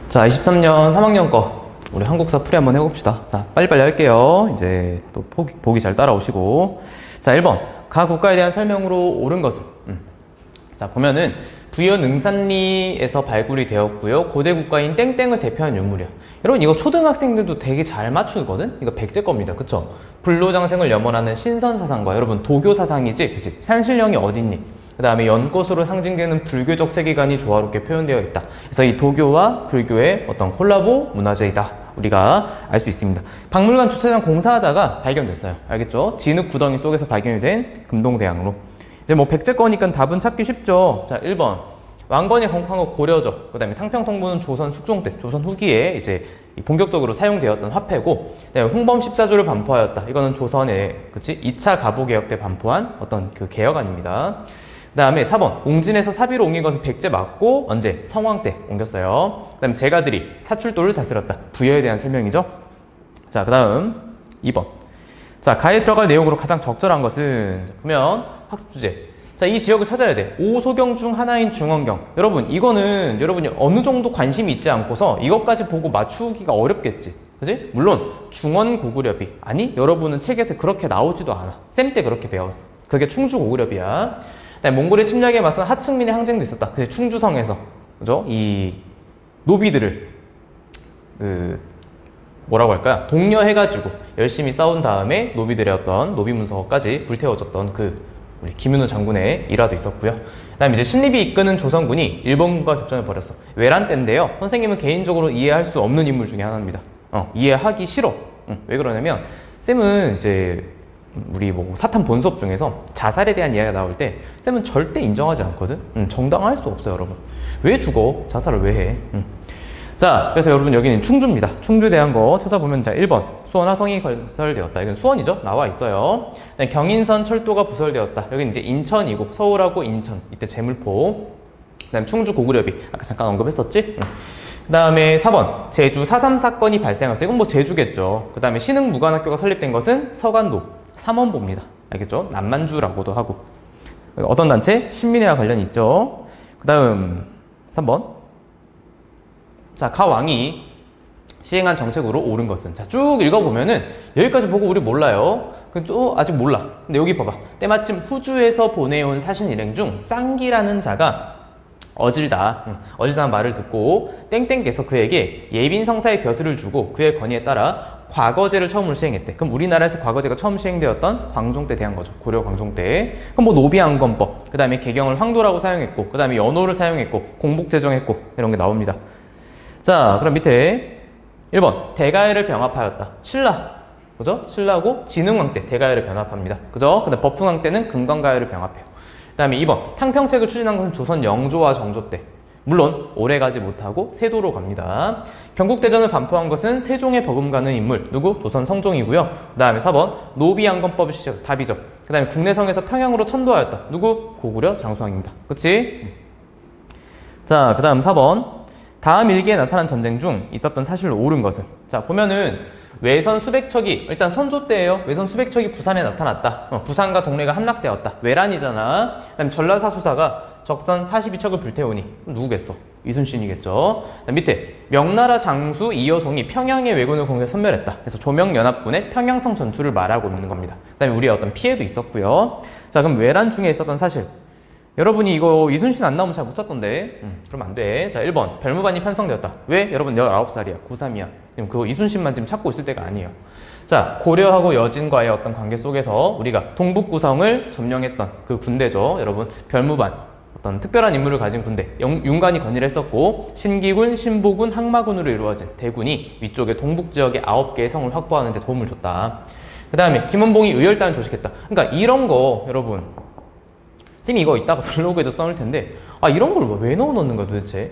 자, 23년 3학년 거 우리 한국사 풀이 한번 해봅시다. 자, 빨리빨리 할게요. 이제 또 보기 잘 따라오시고. 자, 1번 가 국가에 대한 설명으로 옳은 것은 자, 보면은 부여 능산리에서 발굴이 되었고요. 고대 국가인 땡땡을 대표하는 유물이야. 여러분 이거 초등학생들도 되게 잘 맞추거든? 이거 백제 겁니다. 그쵸? 불로장생을 염원하는 신선사상과 여러분 도교사상이지? 그치? 산신령이 어딨니? 그 다음에 연꽃으로 상징되는 불교적 세계관이 조화롭게 표현되어 있다. 그래서 이 도교와 불교의 어떤 콜라보 문화재이다. 우리가 알 수 있습니다. 박물관 주차장 공사하다가 발견됐어요. 알겠죠? 진흙 구덩이 속에서 발견이 된 금동대왕으로. 이제 뭐 백제 거니까 답은 찾기 쉽죠. 자, 1번 왕건이 건국한 거 고려죠. 그 다음에 상평통보는 조선 숙종 때, 조선 후기에 이제 본격적으로 사용되었던 화폐고, 그다음에 홍범 14조를 반포하였다. 이거는 조선의 그치 2차 가보개혁 때 반포한 어떤 그 개혁안입니다. 그 다음에 4번 옹진에서 사비로 옮긴 것은 백제 맞고 언제? 성왕 때 옮겼어요. 그 다음에 제가들이 사출도를 다스렸다. 부여에 대한 설명이죠. 자, 그 다음 2번 자, 가에 들어갈 내용으로 가장 적절한 것은 보면 학습 주제. 자, 이 지역을 찾아야 돼. 5소경 중 하나인 중원경. 여러분 이거는 여러분이 어느 정도 관심이 있지 않고서 이것까지 보고 맞추기가 어렵겠지. 그지? 물론 중원 고구려비. 아니 여러분은 책에서 그렇게 나오지도 않아. 쌤 때 그렇게 배웠어. 그게 충주 고구려비야. 몽골의 침략에 맞선 하층민의 항쟁도 있었다. 그래서 충주성에서 그죠? 이 노비들을 뭐라고 할까요? 독려해가지고 열심히 싸운 다음에 노비들의 어떤 노비 문서까지 불태워졌던 우리 김윤호 장군의 일화도 있었고요. 그 다음에 이제 신립이 이끄는 조선군이 일본군과 격전을 벌였어. 외란 때인데요. 선생님은 개인적으로 이해할 수 없는 인물 중에 하나입니다. 이해하기 싫어. 왜 그러냐면 쌤은 이제 우리 뭐 사탐 본수업 중에서 자살에 대한 이야기가 나올 때 쌤은 절대 인정하지 않거든. 정당할 수 없어요, 여러분. 왜 죽어? 자살을 왜 해? 자, 그래서 여러분 여기는 충주입니다. 충주에 대한 거 찾아보면 자, 1번 수원 화성이 건설되었다. 이건 수원이죠? 나와 있어요. 경인선 철도가 부설되었다. 여기는 이제 인천이고 서울하고 인천. 이때 제물포. 그 다음에 충주 고구려비. 아까 잠깐 언급했었지? 그 다음에 4번 제주 4.3 사건이 발생했어요. 이건 뭐 제주겠죠. 그 다음에 신흥무관학교가 설립된 것은 서간도 삼원보입니다. 알겠죠? 남만주라고도 하고. 어떤 단체? 신민회와 관련이 있죠. 그 다음 3번 자, 가 왕이 시행한 정책으로 옳은 것은 자, 쭉 읽어보면은 여기까지 보고 우리 몰라요. 또 아직 몰라. 근데 여기 봐봐. 때마침 후주에서 보내온 사신 일행 중 쌍기라는 자가 어질다는 말을 듣고 땡땡께서 그에게 예빈성사의 벼슬을 주고 그의 건의에 따라 과거제를 처음으로 시행했대. 그럼 우리나라에서 과거제가 처음 시행되었던 광종 때 대한 거죠. 고려 광종 때. 그럼 뭐 노비안건법, 그 다음에 개경을 황도라고 사용했고, 그 다음에 연호를 사용했고, 공복 제정했고 이런 게 나옵니다. 자, 그럼 밑에 1번 대가해를 병합하였다. 신라, 그죠? 신라고 진흥왕 때 대가해를 병합합니다. 그죠? 근데 법흥왕 때는 금강가해를 병합해요. 그 다음에 2번 탕평책을 추진한 것은 조선 영조와 정조 때. 물론 오래가지 못하고 세도로 갑니다. 경국대전을 반포한 것은 세종에 버금가는 인물 누구? 조선 성종이고요. 그 다음에 4번 노비안건법을 시작. 답이죠. 그 다음에 국내성에서 평양으로 천도하였다. 누구? 고구려 장수왕입니다. 그치? 자, 그 다음 4번 다음 일기에 나타난 전쟁 중 있었던 사실로 옳은 것은 자, 보면은 외선 수백 척이 일단 선조 때예요. 외선 수백 척이 부산에 나타났다. 부산과 동래가 함락되었다. 외란이잖아. 그다음 전라사수사가 적선 42척을 불태우니 누구겠어? 이순신이겠죠. 밑에 명나라 장수 이여송이 평양의 왜군을 공격해 섬멸했다. 그래서 조명연합군의 평양성 전투를 말하고 있는 겁니다. 그다음에 우리의 어떤 피해도 있었고요. 자, 그럼 외란 중에 있었던 사실. 여러분이 이거 이순신 안 나오면 잘 못 찾던데. 그러면 안 돼. 자, 1번 별무반이 편성되었다. 왜? 여러분 19살이야. 고3이야. 그럼 그거 이순신만 지금 찾고 있을 때가 아니에요. 자, 고려하고 여진과의 어떤 관계 속에서 우리가 동북구성을 점령했던 그 군대죠. 여러분 별무반. 어떤 특별한 임무를 가진 군대. 윤관이 건의를 했었고 신기군, 신보군, 항마군으로 이루어진 대군이 위쪽에 동북지역에 9개의 성을 확보하는 데 도움을 줬다. 그 다음에 김원봉이 의열단을 조직했다. 그러니까 이런 거 여러분 쌤이 이거 이따가 블로그에도 써놓을 텐데 이런 걸 왜 넣어놓는 거야 도대체?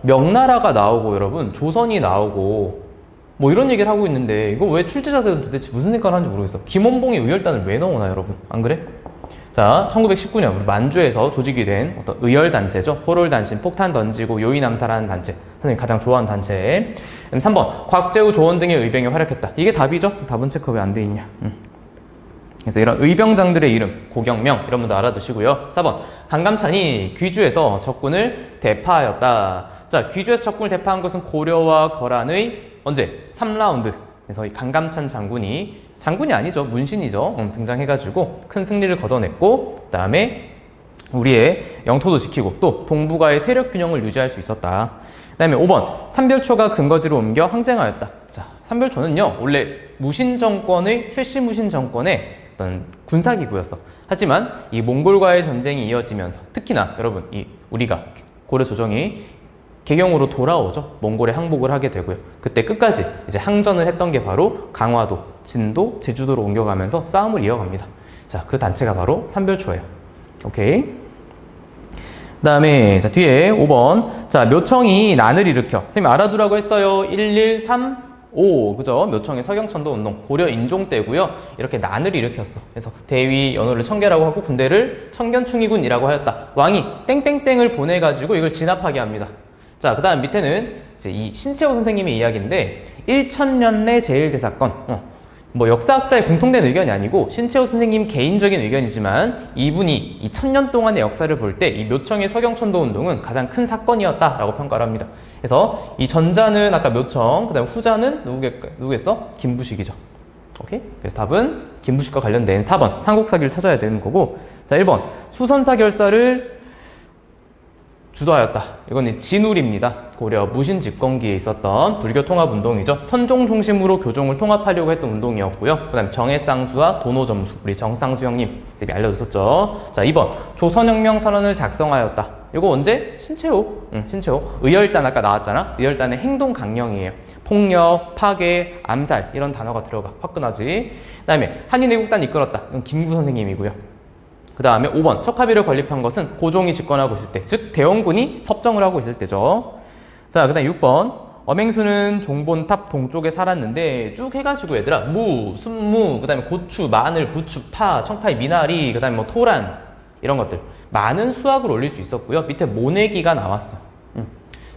명나라가 나오고 여러분 조선이 나오고 뭐 이런 얘기를 하고 있는데 이거 왜 출제자들은 도대체 무슨 생각을 하는지 모르겠어. 김원봉이 의열단을 왜 넣어놔 여러분? 안 그래? 자, 1919년 우리 만주에서 조직이 된 어떤 의열단체죠. 포롤단신, 폭탄 던지고 요인 암살하는 단체. 선생님이 가장 좋아하는 단체. 3번 곽재우, 조원 등의 의병이 활약했다. 이게 답이죠? 답은 체크 왜 안 돼 있냐? 그래서 이런 의병장들의 이름, 고경명 이런 분도 알아두시고요. 4번 강감찬이 귀주에서 적군을 대파하였다. 자, 귀주에서 적군을 대파한 것은 고려와 거란의 언제? 3라운드. 그래서 이 강감찬 장군이 아니죠. 문신이죠. 등장해가지고 큰 승리를 거둬냈고, 그 다음에 우리의 영토도 지키고 또 동북아의 세력 균형을 유지할 수 있었다. 그 다음에 5번 삼별초가 근거지로 옮겨 항쟁하였다. 자, 삼별초는요 원래 무신 정권의 최씨무신 정권의 어떤 군사기구였어. 하지만 이 몽골과의 전쟁이 이어지면서 특히나 여러분 우리가 고려 조정이 개경으로 돌아오죠. 몽골에 항복을 하게 되고요. 그때 끝까지 이제 항전을 했던 게 바로 강화도, 진도, 제주도로 옮겨가면서 싸움을 이어갑니다. 자, 그 단체가 바로 삼별초예요. 오케이. 그 다음에 자 뒤에 5번 자 묘청이 난을 일으켜 선생님 알아두라고 했어요. 1135 그죠? 묘청의 서경천도 운동 고려 인종 때고요. 이렇게 난을 일으켰어. 그래서 대위 연호를 청계라고 하고 군대를 청견충의군이라고 하였다. 왕이 땡땡땡을 보내가지고 이걸 진압하게 합니다. 자, 그 다음 밑에는 이제 이 신채호 선생님의 이야기인데 1000년내 제일대사건 뭐 역사학자의 공통된 의견이 아니고 신채호 선생님 개인적인 의견이지만 이분이 이 1000년 동안의 역사를 볼 때 이 묘청의 서경천도 운동은 가장 큰 사건이었다라고 평가를 합니다. 그래서 이 전자는 아까 묘청, 그 다음 후자는 누구겠어? 김부식이죠. 오케이? 그래서 답은 김부식과 관련된 4번 삼국사기를 찾아야 되는 거고, 자 1번 수선사 결사를 주도하였다. 이건 진울입니다. 고려 무신 집권기에 있었던 불교 통합 운동이죠. 선종 중심으로 교종을 통합하려고 했던 운동이었고요. 그 다음에 정해쌍수와 도노점수, 우리 정쌍수 형님 알려줬었죠. 자 2번 조선혁명 선언을 작성하였다. 이거 언제? 신채호. 신채호. 의열단 아까 나왔잖아. 의열단의 행동 강령이에요. 폭력, 파괴, 암살 이런 단어가 들어가. 화끈하지. 그 다음에 한인애국단 이끌었다. 이건 김구 선생님이고요. 그 다음에 5번 척하비를 건립한 것은 고종이 집권하고 있을 때, 즉 대원군이 섭정을 하고 있을 때죠. 자, 그 다음 6번 엄행수는 종본탑 동쪽에 살았는데 쭉 해가지고 얘들아 무, 순무, 그 다음에 고추, 마늘, 부추, 파, 청파의 미나리, 그 다음에 뭐 토란 이런 것들 많은 수확을 올릴 수 있었고요. 밑에 모내기가 나왔어.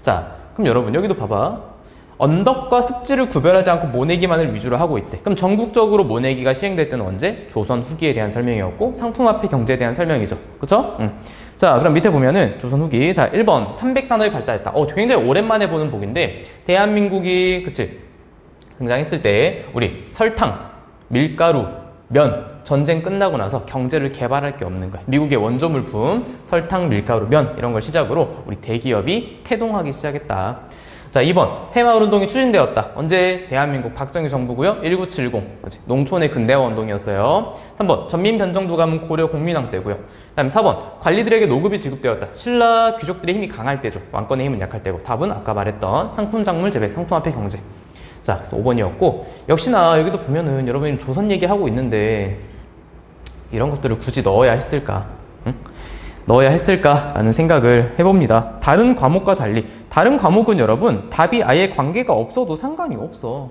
자, 그럼 여러분 여기도 봐봐. 언덕과 습지를 구별하지 않고 모내기만을 위주로 하고 있대. 그럼 전국적으로 모내기가 시행될 때는 언제? 조선 후기에 대한 설명이었고 상품화폐 경제에 대한 설명이죠. 그쵸? 자, 그럼 밑에 보면은 조선 후기. 자, 1번 300산업이 발달했다. 굉장히 오랜만에 보는 복인데 대한민국이 그치 등장했을 때 우리 설탕, 밀가루, 면 전쟁 끝나고 나서 경제를 개발할 게 없는 거야. 미국의 원조 물품 설탕, 밀가루, 면 이런 걸 시작으로 우리 대기업이 태동하기 시작했다. 자, 2번 새마을운동이 추진되었다. 언제? 대한민국 박정희 정부고요. 1970 농촌의 근대화 운동이었어요. 3번 전민변정도 가문 고려 공민왕 때고요. 그 다음에 4번 관리들에게 노급이 지급되었다. 신라 귀족들의 힘이 강할 때죠. 왕권의 힘은 약할 때고. 답은 아까 말했던 상품 작물 재배, 상품화폐 경제. 자, 그래서 5번이었고 역시나 여기도 보면은 여러분이 조선 얘기하고 있는데 이런 것들을 굳이 넣어야 했을까? 응? 넣어야 했을까라는 생각을 해봅니다. 다른 과목과 달리 다른 과목은 여러분 답이 아예 관계가 없어도 상관이 없어.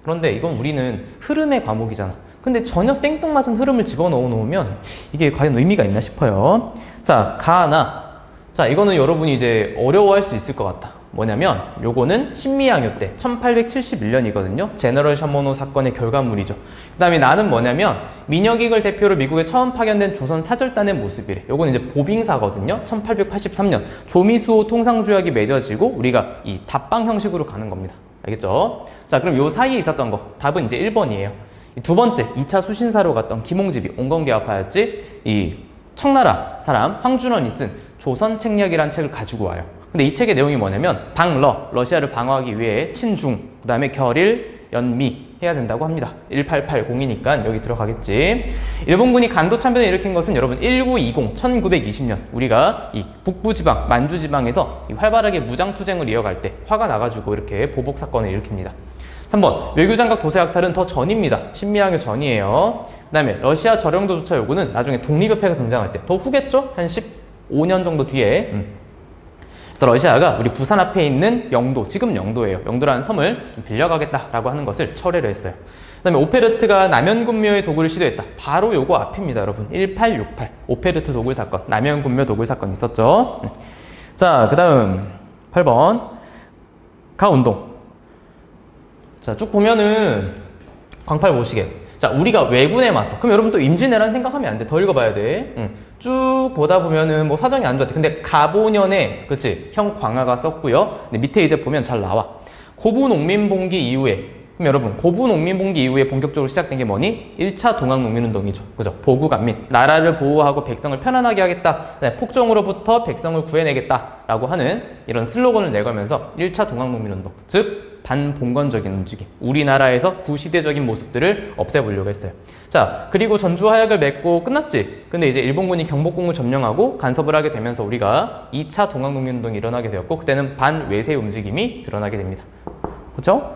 그런데 이건 우리는 흐름의 과목이잖아. 근데 전혀 생뚱맞은 흐름을 집어넣어 놓으면 이게 과연 의미가 있나 싶어요. 자, 가나. 자, 이거는 여러분이 이제 어려워할 수 있을 것 같다. 뭐냐면 요거는 신미양요 때 1871년이거든요. 제너럴 샤모노 사건의 결과물이죠. 그 다음에 나는 뭐냐면 민혁익을 대표로 미국에 처음 파견된 조선 사절단의 모습이래. 요거는 이제 보빙사거든요. 1883년 조미수호 통상조약이 맺어지고 우리가 이 답방 형식으로 가는 겁니다. 알겠죠? 자, 그럼 요 사이에 있었던 거 답은 이제 1번이에요. 두 번째 2차 수신사로 갔던 김홍집이 온건개화파였지. 이 청나라 사람 황준원이 쓴 조선책략이라는 책을 가지고 와요. 근데 이 책의 내용이 뭐냐면 러시아를 방어하기 위해 친중, 그 다음에 결일, 연미 해야 된다고 합니다. 1880이니까 여기 들어가겠지. 일본군이 간도 참변을 일으킨 것은 여러분 1920, 1920년 우리가 이 북부지방, 만주지방에서 활발하게 무장투쟁을 이어갈 때 화가 나가지고 이렇게 보복사건을 일으킵니다. 3번 외교장각 도세학탈은 더 전입니다. 신미양요 전이에요. 그 다음에 러시아 저령도조차 요구는 나중에 독립협회가 등장할 때 더 후겠죠? 한 15년 정도 뒤에 그래서 러시아가 우리 부산 앞에 있는 영도, 지금 영도예요. 영도라는 섬을 좀 빌려가겠다라고 하는 것을 철회를 했어요. 그 다음에 오페르트가 남현군묘의 도굴을 시도했다. 바로 요거 앞입니다, 여러분. 1868 오페르트 도굴 사건, 남현군묘 도굴 사건 있었죠. 자, 그 다음 8번 가운동. 자, 쭉 보면은 광팔 모시게. 자, 우리가 왜군에 맞서. 그럼 여러분 또 임진왜란 생각하면 안 돼. 더 읽어봐야 돼. 쭉 보다 보면은 뭐 사정이 안 좋았대. 근데 가보년에, 그치? 형 광하가 썼고요. 근데 밑에 이제 보면 잘 나와. 고부농민봉기 이후에. 그럼 여러분, 고부농민봉기 이후에 본격적으로 시작된 게 뭐니? 1차 동학농민운동이죠. 그죠? 보국안민. 나라를 보호하고 백성을 편안하게 하겠다. 폭정으로부터 백성을 구해내겠다라고 하는 이런 슬로건을 내걸면서 1차 동학농민운동. 즉, 반봉건적인 움직임, 우리나라에서 구시대적인 모습들을 없애보려고 했어요. 자, 그리고 전주화약을 맺고 끝났지. 근데 이제 일본군이 경복궁을 점령하고 간섭을 하게 되면서 우리가 2차 동학농민운동이 일어나게 되었고, 그때는 반외세 움직임이 드러나게 됩니다. 그쵸?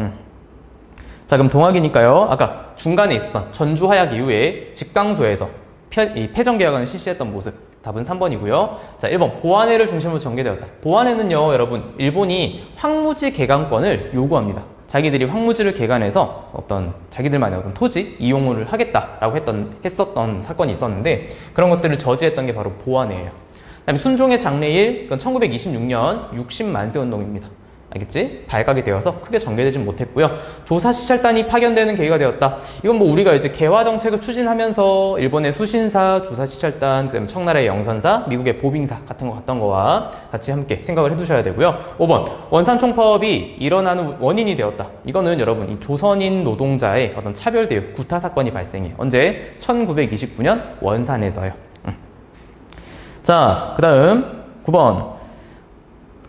자, 그럼 동학이니까요. 아까 중간에 있었던 전주화약 이후에 직강소에서 패전개혁안을 실시했던 모습. 답은 3번이고요. 자, 1번 보안해를 중심으로 전개되었다. 보안해는요, 여러분, 일본이 황무지 개간권을 요구합니다. 자기들이 황무지를 개간해서 어떤 자기들만의 어떤 토지 이용을 하겠다라고 했었던 사건이 있었는데, 그런 것들을 저지했던 게 바로 보안해예요. 그다음에 순종의 장래일, 그건 1926년 60만세 운동입니다. 알겠지? 발각이 되어서 크게 전개되진 못했고요. 조사시찰단이 파견되는 계기가 되었다. 이건 뭐 우리가 이제 개화 정책을 추진하면서 일본의 수신사, 조사시찰단, 그다음에 청나라의 영선사, 미국의 보빙사 같은 거 같던 거와 같이 함께 생각을 해두셔야 되고요. 5번 원산총파업이 일어나는 원인이 되었다. 이거는 여러분 이 조선인 노동자의 어떤 차별대우, 구타 사건이 발생해. 언제? 1929년 원산에서요. 자, 그 다음 9번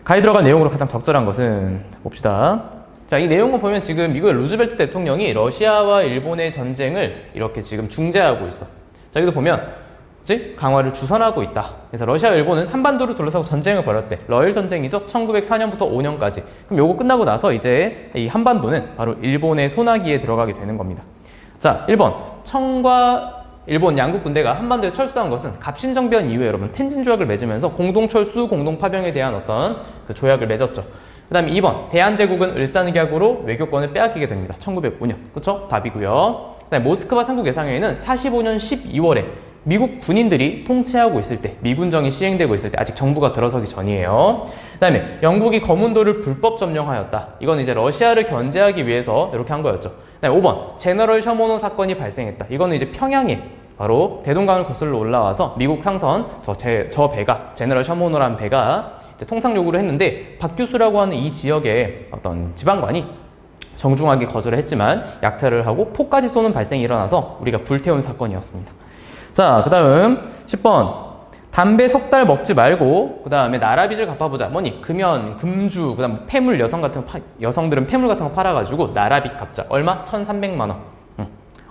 가에 들어간 내용으로 가장 적절한 것은 봅시다. 자, 이 내용을 보면 지금 미국의 루즈벨트 대통령이 러시아와 일본의 전쟁을 이렇게 지금 중재하고 있어. 자, 여기도 보면 그치? 강화를 주선하고 있다. 그래서 러시아와 일본은 한반도를 둘러싸고 전쟁을 벌였대. 러일 전쟁이죠. 1904년부터 5년까지. 그럼 요거 끝나고 나서 이제 이 한반도는 바로 일본의 손아귀에 들어가게 되는 겁니다. 자, 1번 청과 일본 양국 군대가 한반도에 철수한 것은 갑신정변 이후에 여러분 텐진 조약을 맺으면서 공동철수, 공동파병에 대한 어떤 그 조약을 맺었죠. 그 다음에 2번 대한제국은 을사늑약으로 외교권을 빼앗기게 됩니다. 1905년. 그쵸? 답이고요. 그 다음에 모스크바 삼국예상회의는 45년 12월에 미국 군인들이 통치하고 있을 때, 미군정이 시행되고 있을 때, 아직 정부가 들어서기 전이에요. 그 다음에 영국이 거문도를 불법 점령하였다. 이건 이제 러시아를 견제하기 위해서 이렇게 한 거였죠. 그 다음에 5번 제너럴 셔모노 사건이 발생했다. 이거는 이제 평양에 바로 대동강을 거슬러 올라와서 미국 상선 저 배가 제너럴 셔모노라는 배가 이제 통상 요구를 했는데 박규수라고 하는 이 지역의 어떤 지방관이 정중하게 거절을 했지만 약탈을 하고 포까지 쏘는 발생이 일어나서 우리가 불태운 사건이었습니다. 자, 그 다음 10번 담배 석 달 먹지 말고 그 다음에 나라빚을 갚아보자. 뭐니? 금연, 금주, 그 다음 폐물 여성들은 폐물 같은 거 팔아가지고 나라빚 갚자. 얼마? 1,300만 원.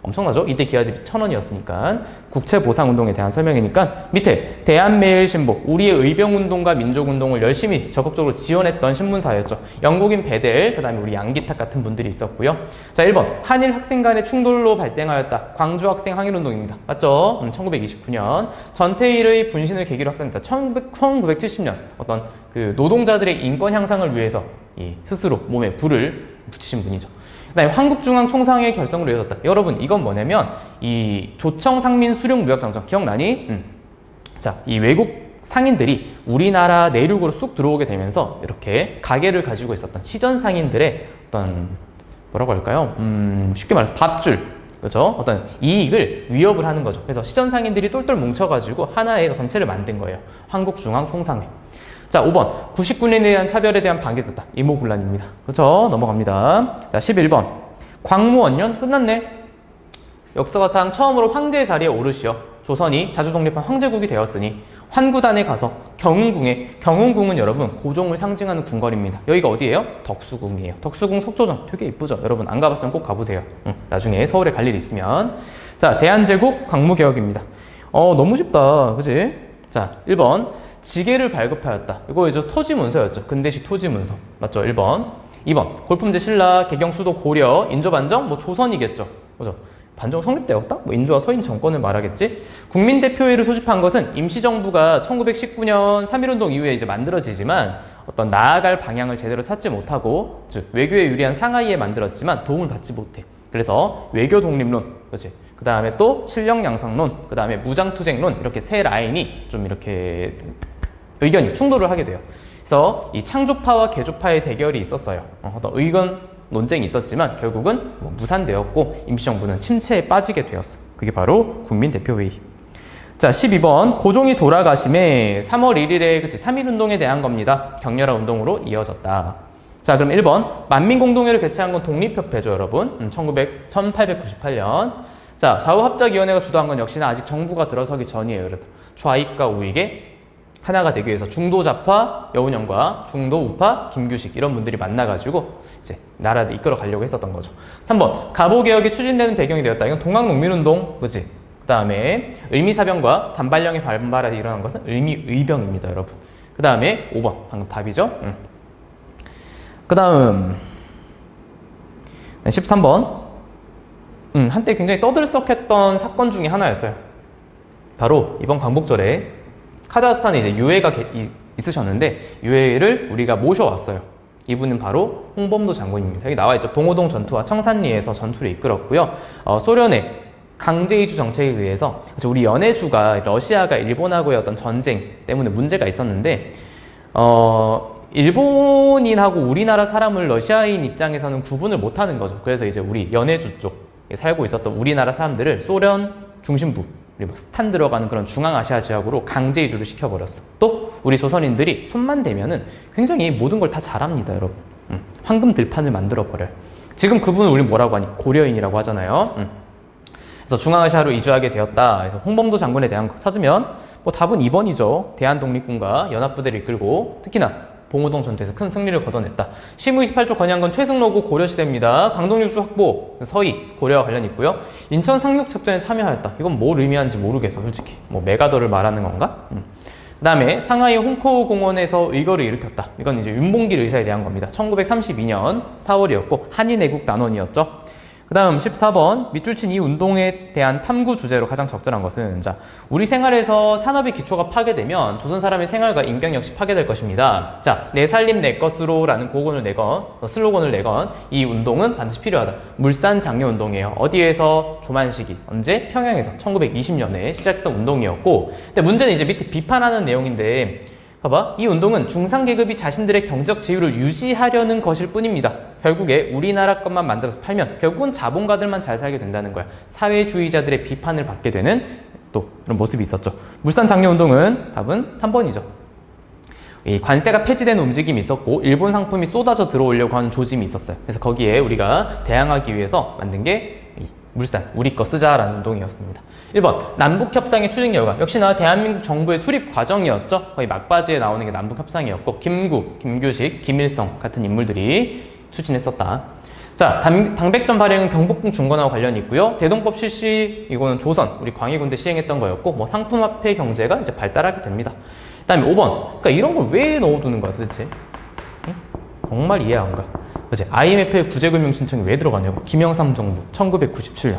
엄청나죠? 이때 기하집이 1,000원이었으니까. 국채보상운동에 대한 설명이니까 밑에 대한매일신보, 우리의 의병운동과 민족운동을 열심히 적극적으로 지원했던 신문사였죠. 영국인 베델, 그 다음에 우리 양기탁 같은 분들이 있었고요. 자, 1번 한일 학생 간의 충돌로 발생하였다. 광주 학생 항일운동입니다. 맞죠? 1929년 전태일의 분신을 계기로 확산됐다. 1970년 어떤 그 노동자들의 인권 향상을 위해서 스스로 몸에 불을 붙이신 분이죠. 그다음에 한국중앙총상회 결성으로 이어졌다. 여러분 이건 뭐냐면 이 조청상민수령무역장정 기억나니? 자, 이 외국 상인들이 우리나라 내륙으로 쑥 들어오게 되면서 이렇게 가게를 가지고 있었던 시전 상인들의 어떤 뭐라고 할까요? 쉽게 말해서 밥줄, 그죠? 어떤 이익을 위협을 하는 거죠. 그래서 시전 상인들이 똘똘 뭉쳐가지고 하나의 단체를 만든 거예요. 한국중앙총상회. 자, 5번 99년에 대한 차별에 대한 반기였다. 이모군란입니다. 그렇죠? 넘어갑니다. 자, 11번 광무원년 끝났네. 역사상 처음으로 황제의 자리에 오르시어 조선이 자주독립한 황제국이 되었으니 환구단에 가서 경운궁은 여러분 고종을 상징하는 궁궐입니다. 여기가 어디예요? 덕수궁이에요. 덕수궁 석조정 되게 이쁘죠? 여러분 안 가봤으면 꼭 가보세요. 나중에 서울에 갈 일 있으면. 자, 대한제국 광무개혁입니다. 너무 쉽다. 그지? 자, 1번 지게를 발급하였다. 이거 이제 토지문서였죠. 근대식 토지문서. 맞죠? 1번. 2번. 골품제 신라, 개경 수도 고려, 인조 반정, 뭐 조선이겠죠. 그죠? 반정 성립되었다? 뭐 인조와 서인 정권을 말하겠지? 국민대표회를 소집한 것은 임시정부가 1919년 3.1운동 이후에 이제 만들어지지만 어떤 나아갈 방향을 제대로 찾지 못하고, 즉, 외교에 유리한 상하이에 만들었지만 도움을 받지 못해. 그래서 외교 독립론, 그렇지? 그 다음에 또 실력 양상론, 그 다음에 무장투쟁론, 이렇게 세 라인이 좀 이렇게 의견이 충돌을 하게 돼요. 그래서 이 창조파와 개조파의 대결이 있었어요. 어떤 의견 논쟁이 있었지만 결국은 뭐 무산되었고 임시정부는 침체에 빠지게 되었어. 그게 바로 국민대표회의. 자, 12번 고종이 돌아가심에 3월 1일에 그치 3.1운동에 대한 겁니다. 격렬한 운동으로 이어졌다. 자, 그럼 1번 만민공동회를 개최한 건 독립협회죠, 여러분. 1898년. 자, 좌우합작위원회가 주도한 건 역시나 아직 정부가 들어서기 전이에요. 그래도 좌익과 우익의 하나가 되기 위해서 중도좌파 여운형과 중도우파 김규식 이런 분들이 만나가지고 이제 나라를 이끌어 가려고 했었던 거죠. 3번 갑오개혁이 추진되는 배경이 되었다. 이건 동학농민운동, 그치? 그 다음에 을미사병과 단발령의 반발에 일어난 것은 을미의병입니다, 여러분. 그 다음에 5번 방금 답이죠. 그 다음 13번 한때 굉장히 떠들썩했던 사건 중에 하나였어요. 바로 이번 광복절에 카자흐스탄에 이제 유해가 있으셨는데 유해를 우리가 모셔왔어요. 이분은 바로 홍범도 장군입니다. 여기 나와있죠. 봉오동 전투와 청산리에서 전투를 이끌었고요. 소련의 강제이주 정책에 의해서 우리 연해주가 러시아가 일본하고의 어떤 전쟁 때문에 문제가 있었는데 일본인하고 우리나라 사람을 러시아인 입장에서는 구분을 못하는 거죠. 그래서 이제 우리 연해주 쪽에 살고 있었던 우리나라 사람들을 소련 중심부 그리고 스탄 들어가는 그런 중앙아시아 지역으로 강제 이주를 시켜버렸어. 또 우리 조선인들이 손만 대면은 굉장히 모든 걸 다 잘합니다, 여러분. 황금 들판을 만들어버려요. 지금 그분은 우리 뭐라고 하니? 고려인이라고 하잖아요. 그래서 중앙아시아로 이주하게 되었다. 그래서 홍범도 장군에 대한 거 찾으면 뭐 답은 2번이죠. 대한독립군과 연합부대를 이끌고 특히나 봉오동 전투에서 큰 승리를 거둬냈다. 시무 28조 건의한 건 최승로고 고려시대입니다. 광동육주 확보, 서희, 고려와 관련이 있고요. 인천 상륙작전에 참여하였다. 이건 뭘 의미하는지 모르겠어, 솔직히. 뭐 메가더를 말하는 건가? 그 다음에 상하이 홍코우 공원에서 의거를 일으켰다. 이건 이제 윤봉길 의사에 대한 겁니다. 1932년 4월이었고 한인애국 난원이었죠. 그 다음 14번 밑줄 친 이 운동에 대한 탐구 주제로 가장 적절한 것은 자, 우리 생활에서 산업의 기초가 파괴되면 조선 사람의 생활과 인격 역시 파괴될 것입니다. 자, 내 살림 내 것으로 라는 슬로건을 내건 이 운동은 반드시 필요하다. 물산장려운동이에요. 어디에서? 조만시기. 언제? 평양에서 1920년에 시작했던 운동이었고 근데 문제는 이제 밑에 비판하는 내용인데 봐봐, 이 운동은 중상계급이 자신들의 경제적 지위를 유지하려는 것일 뿐입니다. 결국에 우리나라 것만 만들어서 팔면 결국은 자본가들만 잘 살게 된다는 거야. 사회주의자들의 비판을 받게 되는 또 그런 모습이 있었죠. 물산장려운동은 답은 3번이죠. 이 관세가 폐지되는 움직임이 있었고 일본 상품이 쏟아져 들어오려고 하는 조짐이 있었어요. 그래서 거기에 우리가 대항하기 위해서 만든 게 물산, 우리 거 쓰자라는 운동이었습니다. 1번 남북협상의 추진 결과 역시나 대한민국 정부의 수립 과정이었죠. 거의 막바지에 나오는 게 남북협상이었고 김구, 김규식, 김일성 같은 인물들이 추진했었다. 자, 당백전 발행은 경복궁 중건화와 관련이 있고요. 대동법 실시 이거는 조선, 우리 광해군대 시행했던 거였고 뭐 상품화폐 경제가 이제 발달하게 됩니다. 그 다음에 5번 그러니까 이런 걸 왜 넣어두는 거야 도대체? 응? 정말 이해 안 가. 그치? IMF의 구제금융 신청이 왜 들어가냐고. 김영삼 정부 1997년.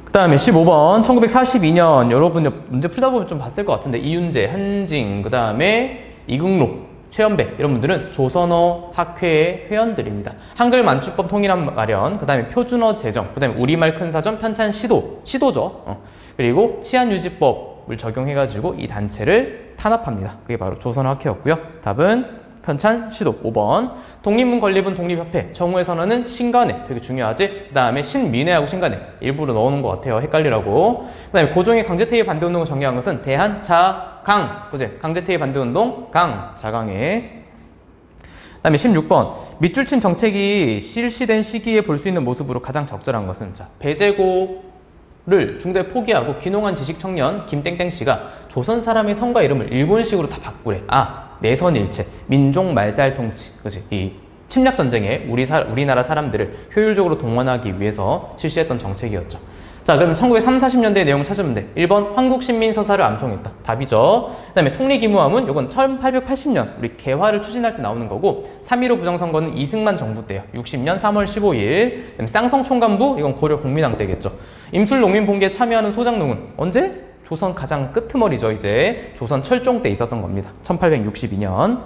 그 다음에 15번 1942년 여러분 문제 풀다 보면 좀 봤을 것 같은데 이윤재, 한징, 그 다음에 이긍로, 최연배 이런 분들은 조선어 학회의 회원들입니다. 한글 만주법 통일안 마련, 그 다음에 표준어 제정, 그 다음에 우리말 큰사전 편찬 시도죠. 그리고 치안유지법을 적용해가지고 이 단체를 탄압합니다. 그게 바로 조선어 학회였고요. 답은 편찬, 시도 5번. 독립문 건립은 독립협회, 정오의 선언은 신간회, 되게 중요하지. 그 다음에 신민회하고 신간회 일부러 넣어놓은 것 같아요, 헷갈리라고. 그 다음에 고종의 강제퇴위 반대운동을 정리한 것은 대한자강, 그지? 강제퇴위 반대운동 자강회. 그 다음에 16번 밑줄 친 정책이 실시된 시기에 볼 수 있는 모습으로 가장 적절한 것은 자, 배제고를 중도에 포기하고 귀농한 지식청년 김땡땡 씨가 조선 사람의 성과 이름을 일본식으로 다 바꾸래. 내선일체, 민족 말살 통치, 그치? 이 침략 전쟁에 우리나라 사람들을 효율적으로 동원하기 위해서 실시했던 정책이었죠. 자, 그럼 1930, 40년대의 내용을 찾으면 돼. 1번 황국신민서사를 암송했다. 답이죠. 그 다음에 통리기무함은 이건 1880년 우리 개화를 추진할 때 나오는 거고 3.15 부정선거는 이승만 정부 때요. 60년 3월 15일. 그다음에 쌍성총관부 이건 고려 국민당 때겠죠. 임술농민봉기에 참여하는 소장농은 언제? 조선 가장 끄트머리죠. 이제 조선 철종 때 있었던 겁니다. 1862년.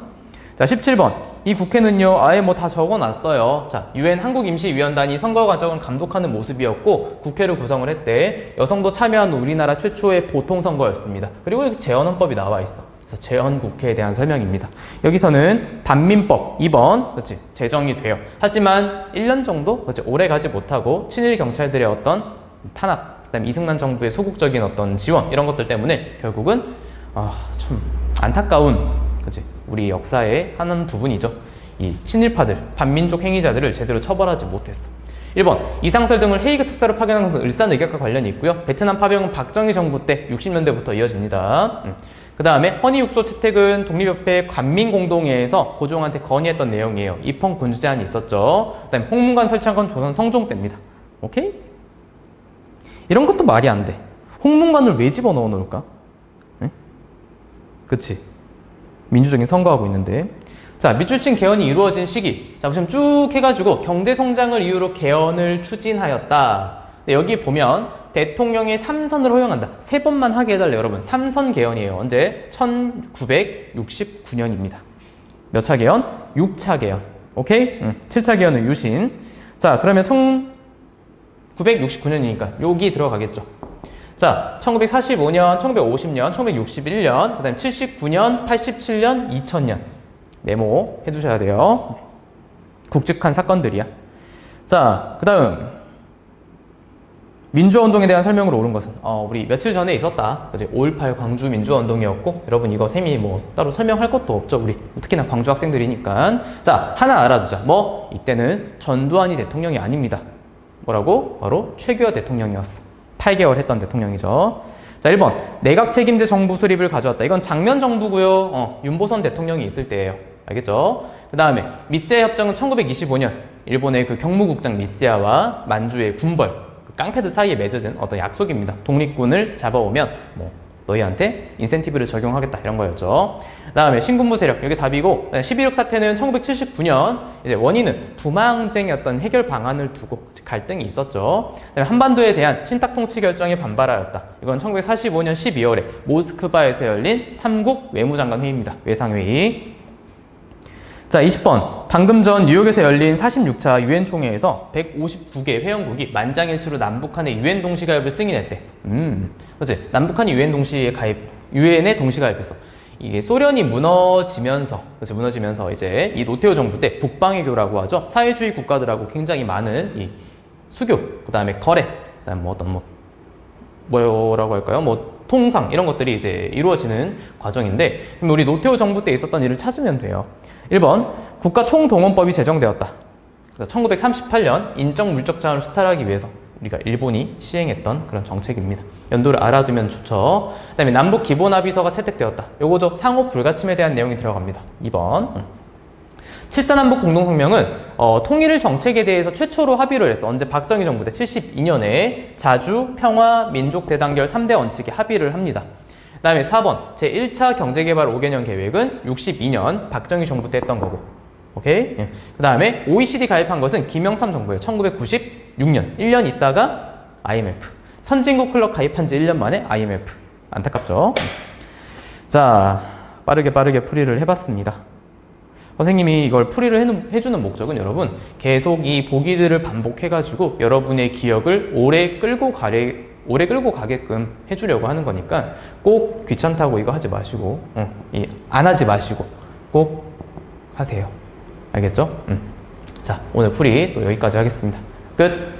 자, 17번. 이 국회는요, 아예 뭐 다 적어놨어요. 자, UN 한국임시위원단이 선거 과정을 감독하는 모습이었고, 국회를 구성을 했대. 여성도 참여한 우리나라 최초의 보통선거였습니다. 그리고 재헌헌법이 나와 있어. 그래서 재헌국회에 대한 설명입니다. 여기서는 반민법 2번, 그렇지, 제정이 돼요. 하지만 1년 정도, 그렇지, 오래 가지 못하고 친일 경찰들의 어떤 탄압, 그다음에 이승만 정부의 소극적인 어떤 지원 이런 것들 때문에 결국은 좀 안타까운, 그렇지, 우리 역사의 한 부분이죠. 이 친일파들, 반민족 행위자들을 제대로 처벌하지 못했어. 1번, 이상설 등을 헤이그 특사로 파견한 것은 을사늑약과 관련이 있고요. 베트남 파병은 박정희 정부 때 60년대부터 이어집니다. 그 다음에 허니육조 채택은 독립협회 관민공동회에서 고종한테 건의했던 내용이에요. 입헌 군주 제한이 있었죠. 그 다음에 홍문관 설치한 건 조선 성종 때입니다. 오케이? 이런 것도 말이 안 돼. 홍문관을 왜 집어넣어 놓을까? 네? 그치? 민주적인 선거하고 있는데. 자, 밑줄친 개헌이 이루어진 시기. 자, 보시면 쭉 해가지고 경제성장을 이유로 개헌을 추진하였다. 근데 여기 보면 대통령의 3선을 허용한다. 3번만 하게 해달래요, 여러분. 3선 개헌이에요. 언제? 1969년입니다. 몇 차 개헌? 6차 개헌. 오케이? 7차 개헌은 유신. 자, 그러면 1969년이니까 여기 들어가겠죠. 자, 1945년, 1950년, 1961년, 그 다음에 79년, 87년, 2000년. 메모 해두셔야 돼요. 굵직한 사건들이야. 자, 그 다음 민주화운동에 대한 설명으로 옳은 것은 우리 며칠 전에 있었다. 그치? 5.18 광주 민주화운동이었고, 여러분 이거 셈이 뭐 따로 설명할 것도 없죠. 우리 특히나 광주 학생들이니까. 자, 하나 알아두자. 뭐 이때는 전두환이 대통령이 아닙니다. 뭐라고? 바로 최규하 대통령이었어. 8개월 했던 대통령이죠. 자, 1번 내각 책임제 정부 수립을 가져왔다. 이건 장면 정부고요. 윤보선 대통령이 있을 때예요. 알겠죠? 그 다음에 미세아 협정은 1925년 일본의 그 경무국장 미세아와 만주의 군벌, 그 깡패들 사이에 맺어진 어떤 약속입니다. 독립군을 잡아오면 뭐 너희한테 인센티브를 적용하겠다, 이런 거였죠. 그 다음에 신군부 세력, 여기 답이고, 12.6 사태는 1979년, 이제 원인은 부마항쟁이었던 해결 방안을 두고 갈등이 있었죠. 그다음에 한반도에 대한 신탁 통치 결정에 반발하였다. 이건 1945년 12월에 모스크바에서 열린 3국 외무장관 회의입니다. 외상회의. 자, 20번. 방금 전 뉴욕에서 열린 46차 유엔 총회에서 159개 회원국이 만장일치로 남북한의 유엔 동시가입을 승인했대. 그렇지? 남북한이 유엔에 동시가입했어. 이게 소련이 무너지면서, 그렇지? 무너지면서 이제 이 노태우 정부 때 북방외교라고 하죠. 사회주의 국가들하고 굉장히 많은 이 수교, 그 다음에 거래, 그 다음에 뭐 어떤 뭐라고 할까요? 뭐 통상 이런 것들이 이제 이루어지는 과정인데, 그럼 우리 노태우 정부 때 있었던 일을 찾으면 돼요. 1번 국가총동원법이 제정되었다. 1938년 인적 물적 자원을 수탈하기 위해서 우리가 일본이 시행했던 그런 정책입니다. 연도를 알아두면 좋죠. 그 다음에 남북 기본합의서가 채택되었다. 요거죠. 상호 불가침에 대한 내용이 들어갑니다. 2번 7.4남북 공동성명은 통일 정책에 대해서 최초로 합의를 했어. 언제? 박정희 정부 때 72년에 자주, 평화, 민족 대단결 3대 원칙에 합의를 합니다. 그 다음에 4번 제1차 경제개발 5개년 계획은 62년 박정희 정부 때 했던 거고, 오케이? 예. 그 다음에 OECD 가입한 것은 김영삼 정부예요. 1996년 1년 있다가 IMF, 선진국 클럽 가입한 지 1년 만에 IMF. 안타깝죠? 자, 빠르게 풀이를 해봤습니다. 선생님이 이걸 풀이를 해주는 목적은 여러분 계속 이 보기들을 반복해가지고 여러분의 기억을 오래 끌고 가게끔 해주려고 하는 거니까 꼭 귀찮다고 이거 하지 마시고 안 하지 마시고 꼭 하세요. 알겠죠? 자, 오늘 풀이 또 여기까지 하겠습니다. 끝!